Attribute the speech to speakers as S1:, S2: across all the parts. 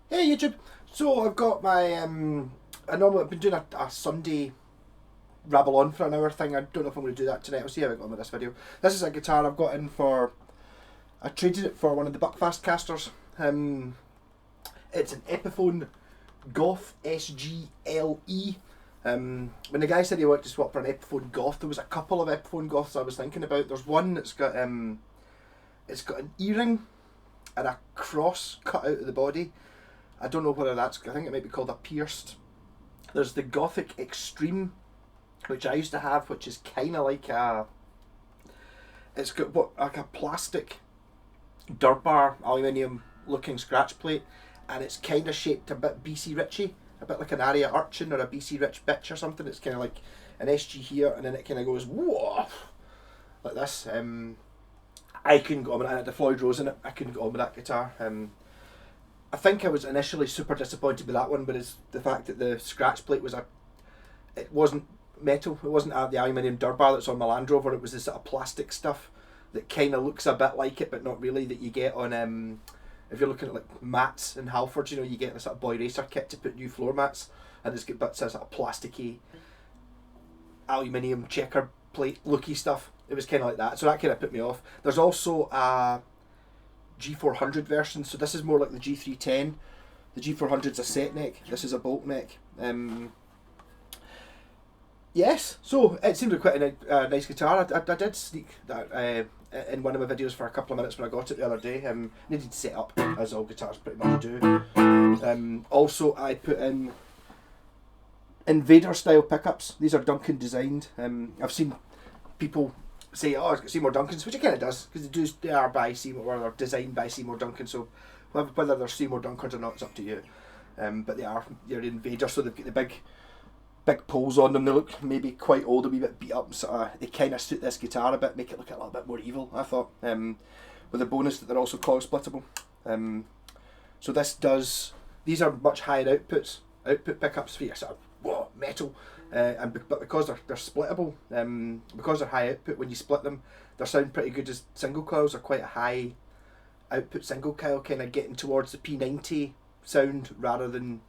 S1: Hey YouTube! So I've got my I've been doing a Sunday rabble on for an hour thing. I don't know if I'm going to do that tonight. I'll see how I go on with this video. This is a guitar I've got in for. I traded it for one of the Buckfast casters. It's an Epiphone Goth SG LE. When the guy said he wanted to swap for an Epiphone Goth, there was a couple of Epiphone Goths I was thinking about. There's one that's got it's got an E-ring and a cross cut out of the body. I don't know whether that's, I think it might be called a pierced. There's the Gothic Extreme, which I used to have, which is kind of like it's got like a plastic dirt bar aluminium looking scratch plate, and it's kind of shaped a bit BC Richie, a bit like an Aria Urchin or a BC Rich Bitch or something. It's kind of like an SG here, and then it kind of goes whoa, like this. I couldn't go on with it. I had the Floyd Rose in it. I couldn't go on with that guitar. I think I was initially super disappointed with that one, but it's the fact that the scratch plate it wasn't metal. It wasn't the aluminium Durbar that's on my Land Rover. It was this sort of plastic stuff that kind of looks a bit like it, but not really. That you get on if you're looking at like mats in Halford, you know, you get a sort of boy racer kit to put new floor mats, and it's got bits of sort of plasticky aluminium checker plate looky stuff. It was kind of like that, so that kind of put me off. There's also a G400 version, so this is more like the G310. The G400's a set neck, this is a bolt neck. Yes, so it seemed like quite a nice guitar. I did sneak that in one of my videos for a couple of minutes when I got it the other day. Needed to set up, as all guitars pretty much do. Also, I put in invader style pickups. These are Duncan designed. I've seen people say, oh, it's got Seymour Duncans, which it kind of does, because they are by Seymour, or they're designed by Seymour Duncan, so whether they're Seymour Duncans or not, it's up to you. But they're invaders, so they've got the big poles on them. They look maybe quite old, a wee bit beat up, so they kind of suit this guitar a bit, make it look a little bit more evil, I thought, with the bonus that they're also coil splittable. So these are much higher output pickups for your sort of metal. But because they're splittable, because they're high output, when you split them, they sound pretty good as single coils. They're quite a high output single coil, kind of getting towards the P90 sound rather than,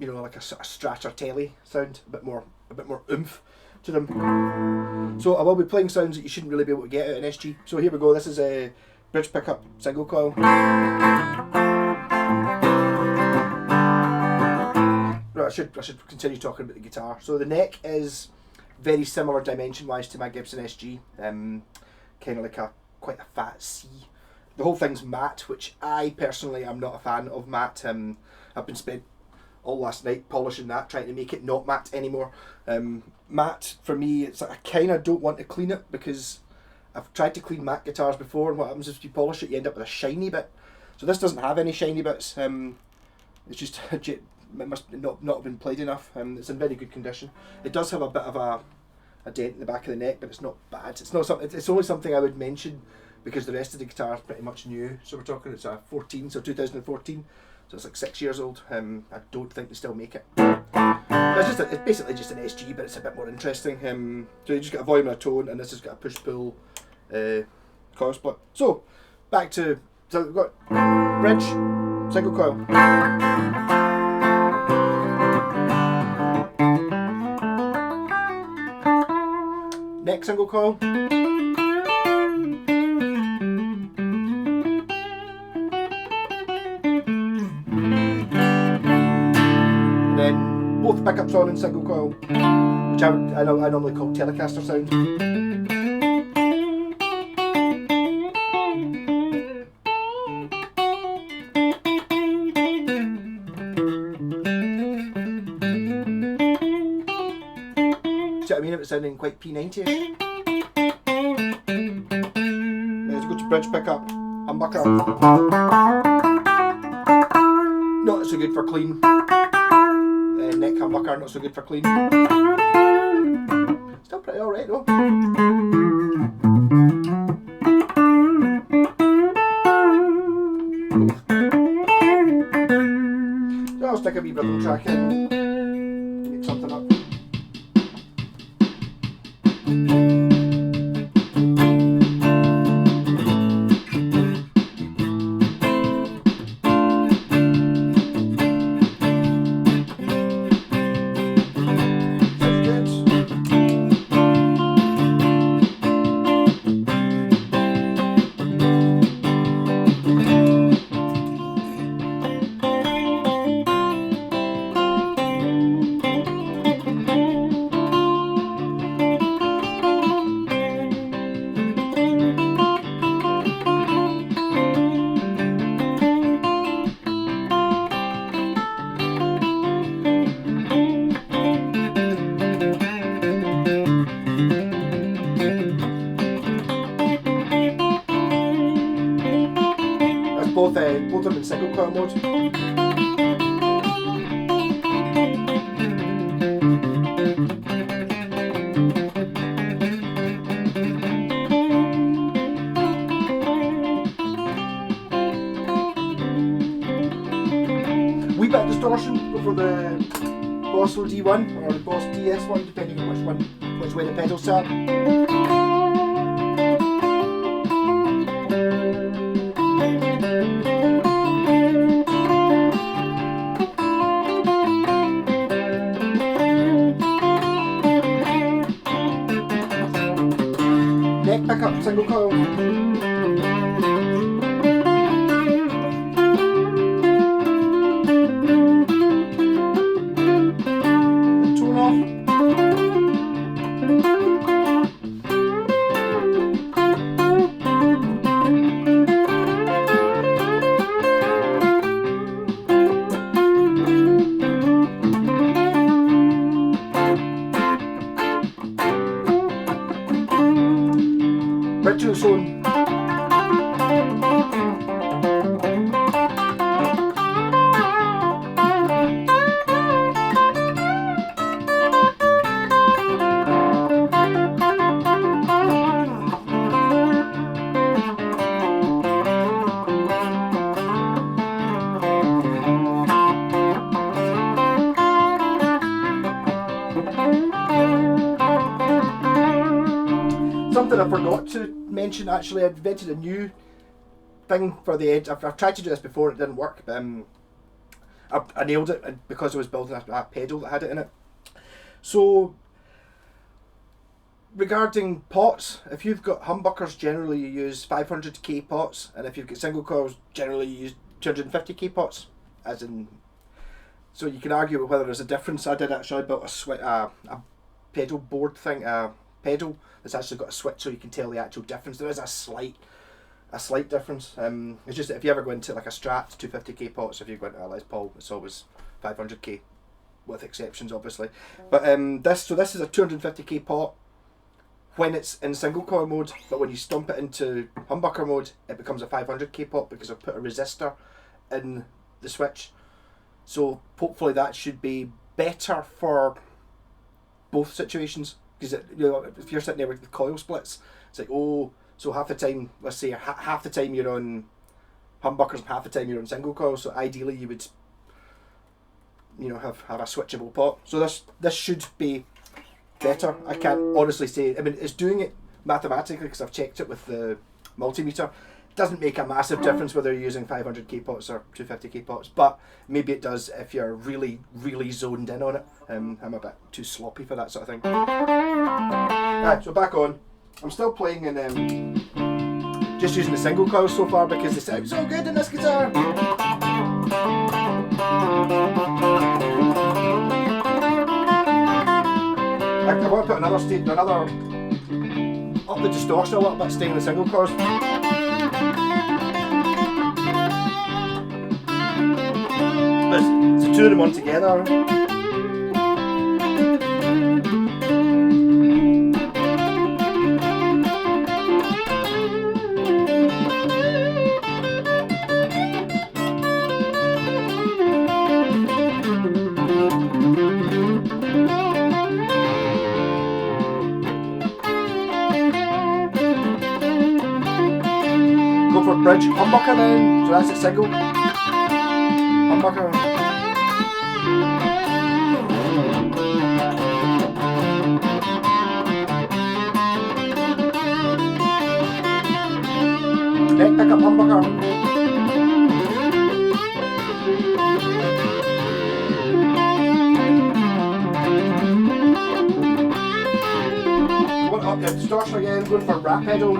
S1: you know, like a sort of Strat or Telly sound, a bit more oomph to them. So I will be playing sounds that you shouldn't really be able to get out in SG. So here we go. This is a bridge pickup single coil. I should continue talking about the guitar. So the neck is very similar dimension wise to my Gibson SG, kind of like quite a fat C. The whole thing's matte, which I personally am not a fan of matte. I've been spent all last night polishing that, trying to make it not matte anymore. Matte for me, it's like I kind of don't want to clean it, because I've tried to clean matte guitars before, and what happens is if you polish it, you end up with a shiny bit. So this doesn't have any shiny bits. It's just it must not have been played enough. It's in very good condition. It does have a bit of a dent in the back of the neck, but it's not bad. It's not something. It's only something I would mention because the rest of the guitar is pretty much new. So we're talking it's a 2014. So it's like 6 years old. I don't think they still make it. It's basically just an SG, but it's a bit more interesting. So you just got a volume and a tone, and this has got a push-pull coil split. So we've got bridge, single coil. Neck single coil. And then both pickups on in single coil, which I normally call Telecaster sound. See what I mean? It was sounding quite P90ish. Let's go to bridge pickup, humbucker. Not so good for clean. Neck humbucker, not so good for clean. Still pretty alright though. So I'll stick a wee rhythm track in, make something up. both of them in single coil mode. Wee bit of distortion over the Boss D1 or the Boss DS1, depending on which way the pedals are. Neck pickup, single coil. Tone off. Virtual zone. Something I forgot to mention, actually, I invented a new thing for the edge. I've tried to do this before, it didn't work, but I nailed it because I was building a pedal that had it in it. So, regarding pots, if you've got humbuckers, generally you use 500k pots, and if you've got single coils, generally you use 250k pots, as in. So you can argue whether there's a difference. I did actually built a pedal board thing, a pedal that's actually got a switch, so you can tell the actual difference. There is a slight difference. It's just that if you ever go into like a Strat 250k pots, if you go into a Les Paul, it's always 500k, with exceptions obviously. But this is a 250k pot when it's in single coil mode, but when you stomp it into humbucker mode, it becomes a 500k pot because I've put a resistor in the switch. So hopefully that should be better for both situations. Because if you're sitting there with the coil splits, it's like, oh, so half the time, let's say half the time you're on humbuckers and half the time you're on single coil. So ideally you would, have a switchable pot. So this should be better. I can't honestly say. I mean, it's doing it mathematically because I've checked it with the multimeter. It doesn't make a massive difference whether you're using 500k pots or 250k pots, but maybe it does if you're really, really zoned in on it. I'm a bit too sloppy for that sort of thing. Right, so back on. I'm still playing in just using the single coils so far because they sound so good in this guitar. I want to put another up the distortion a little bit, staying in the single coils. It's the two of them on together. Go for bridge humbucker then, so that's it, single humbucker. Neck pickup humbucker. Going up the distortion again, going for rap pedal.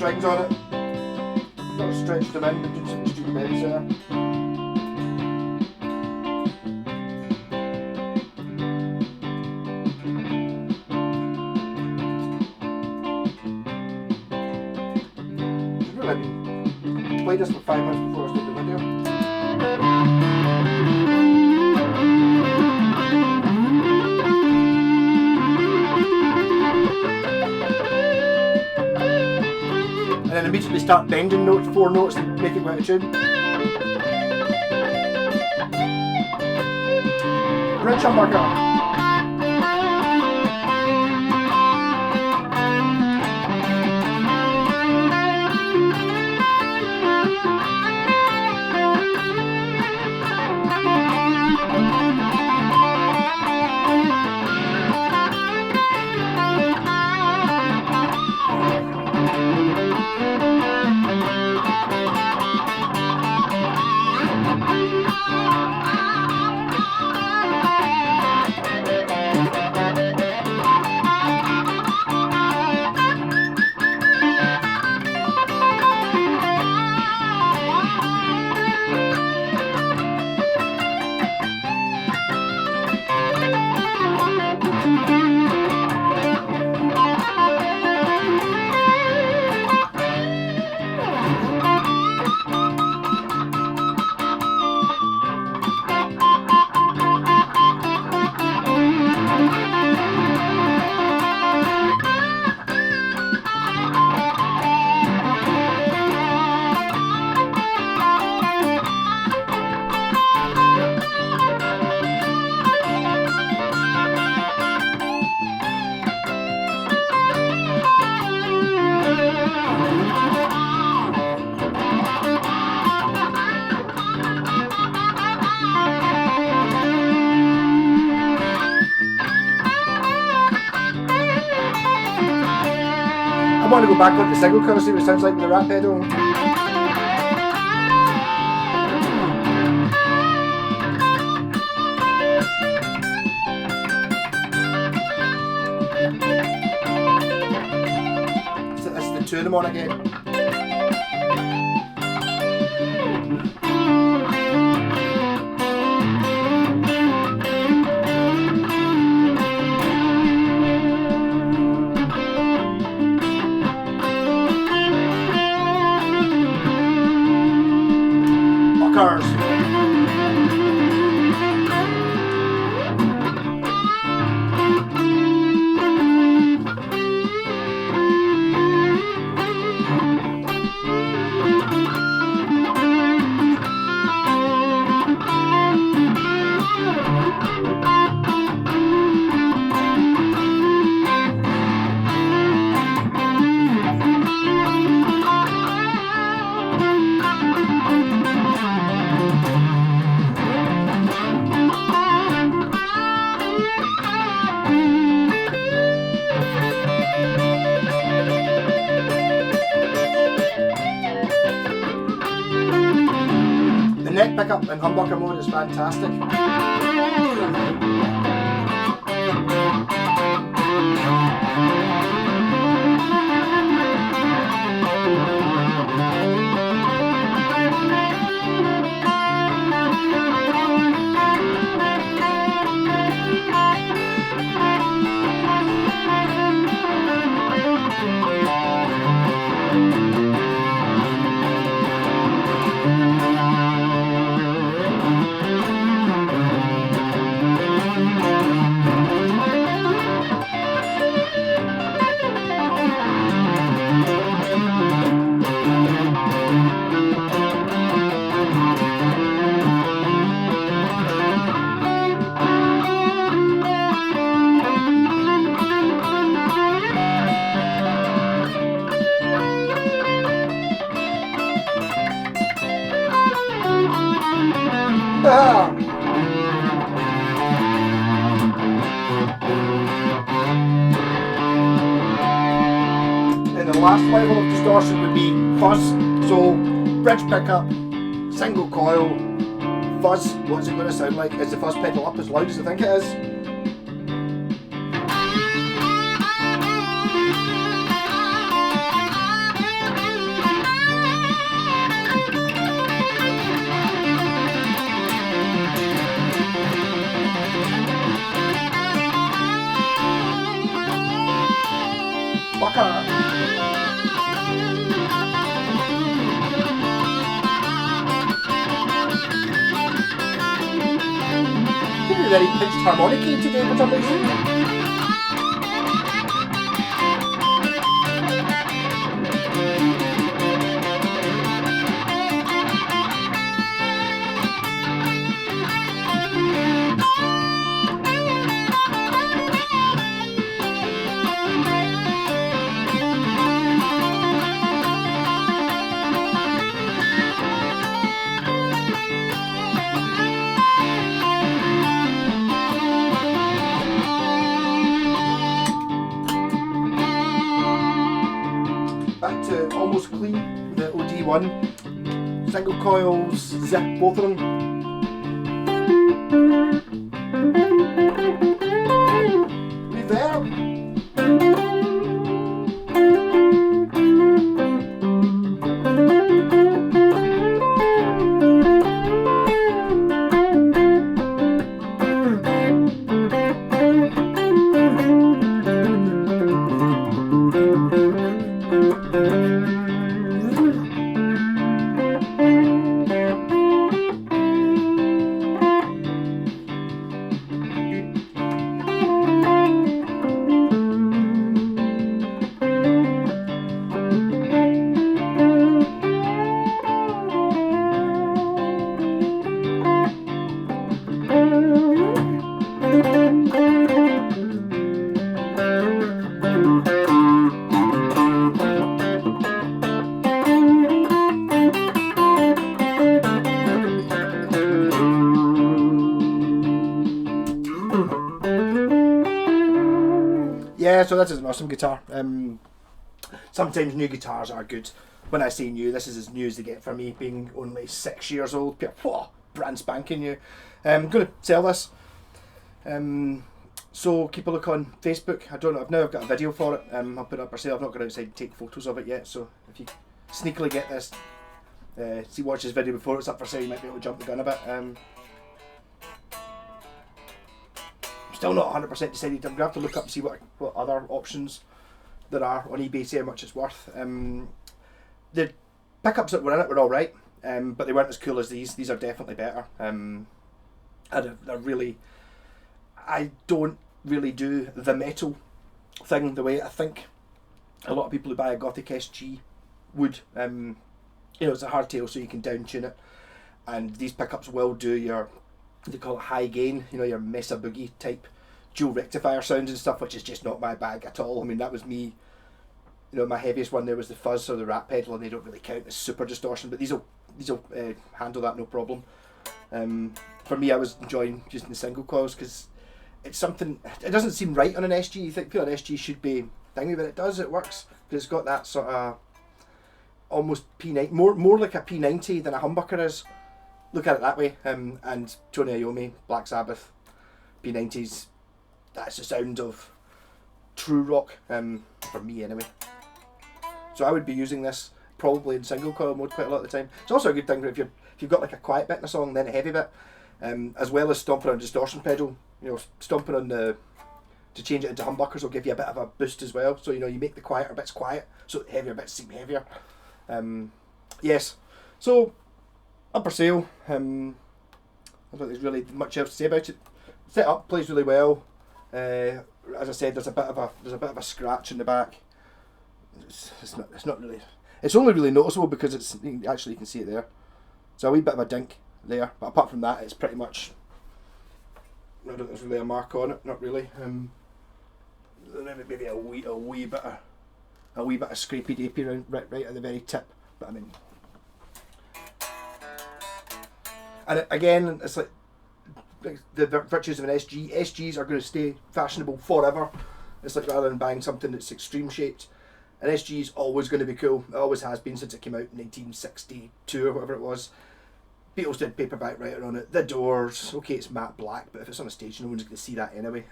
S1: strings on it. Not stretched them in and done some stupid bends there. I played this for 5 minutes before I started the video. And then immediately start bending notes, 4 notes, and make it go out of tune. Bridge humbucker. I want to go back on the single cover, see what it sounds like with the rat pedal. So that's the 2 of them on again. Cars. The neck pickup in humbucker mode is fantastic. And the last level of distortion would be fuzz. So bridge pickup, single coil, fuzz. What's it going to sound like? Is the fuzz pedal up as loud as I think it is? humbucker. Very pitched harmonic today for some reason. Back to almost clean, the OD1, single coils, zip, both of them. Reverb. Yeah, so this is an awesome guitar. Sometimes new guitars are good. When I say new, this is as new as they get for me, being only 6 years old. Whoa, brand spanking new. I'm going to sell this. So keep a look on Facebook. I don't know, I've got a video for it. I'll put it up for sale. I've not gone outside and take photos of it yet, so if you sneakily get this, watch this video before it's up for sale, you might be able to jump the gun a bit. Still not 100% decided. I'm going to have to look up and see what other options there are on eBay, see how much it's worth. The pickups that were in it were alright, but they weren't as cool as these. These are definitely better. I don't really do the metal thing the way I think a lot of people who buy a Gothic SG would. You know, it's a hardtail, so you can down tune it, and these pickups will do your, they call it high gain, you know, your Mesa Boogie type dual rectifier sounds and stuff, which is just not my bag at all. I mean, that was me, you know, my heaviest one there was the Fuzz or the Rat pedal, and they don't really count as super distortion, but these will handle that no problem. For me, I was enjoying using the single coils because it's something, it doesn't seem right on an SG. You feel an SG should be thingy, but it does, it works, because it's got that sort of almost P90, more like a P90 than a humbucker is. Look at it that way. And Tony Iommi, Black Sabbath, P90s, that's the sound of true rock, for me anyway. So I would be using this probably in single coil mode quite a lot of the time. It's also a good thing if you've got like a quiet bit in a song, then a heavy bit, as well as stomping on a distortion pedal. You know, stomping on the, to change it into humbuckers will give you a bit of a boost as well. So, you know, you make the quieter bits quiet, so the heavier bits seem heavier. Yes, so up for sale. I don't think there's really much else to say about it. Set up, plays really well. As I said, there's a bit of a scratch in the back. It's not really. It's only really noticeable because it's actually, you can see it there. So a wee bit of a dink there, but apart from that, it's pretty much. I don't think there's really a mark on it. Not really. Maybe a wee bit of scrapey dapey right at the very tip. But I mean, and again, it's like the virtues of an SG. SGs are going to stay fashionable forever. It's like rather than buying something that's extreme shaped, an SG is always going to be cool. It always has been since it came out in 1962 or whatever it was. Beatles did paperback writer on it. The Doors, okay, it's matte black, but if it's on a stage, no one's going to see that anyway.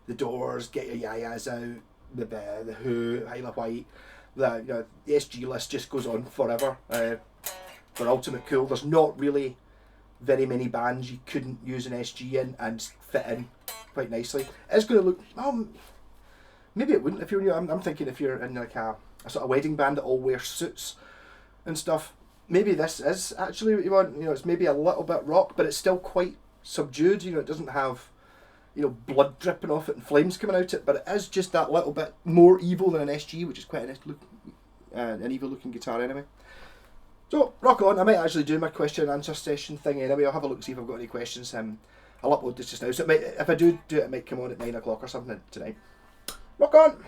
S1: The Doors, Get Your Yayas Out, the Who, Isle of Wight. The SG list just goes on forever. For ultimate cool, there's not really very many bands you couldn't use an SG in and fit in quite nicely. It's going to look, maybe it wouldn't if you're. I'm thinking if you're in like a sort of wedding band that all wear suits and stuff. Maybe this is actually what you want. You know, it's maybe a little bit rock, but it's still quite subdued. You know, it doesn't have, you know, blood dripping off it and flames coming out it, but it is just that little bit more evil than an SG, which is quite an evil looking guitar anyway. So rock on. I might actually do my question and answer session thing anyway. I'll have a look, see if I've got any questions. I'll upload this just now. So it might, if I do it, it might come on at 9 o'clock or something tonight. Rock on.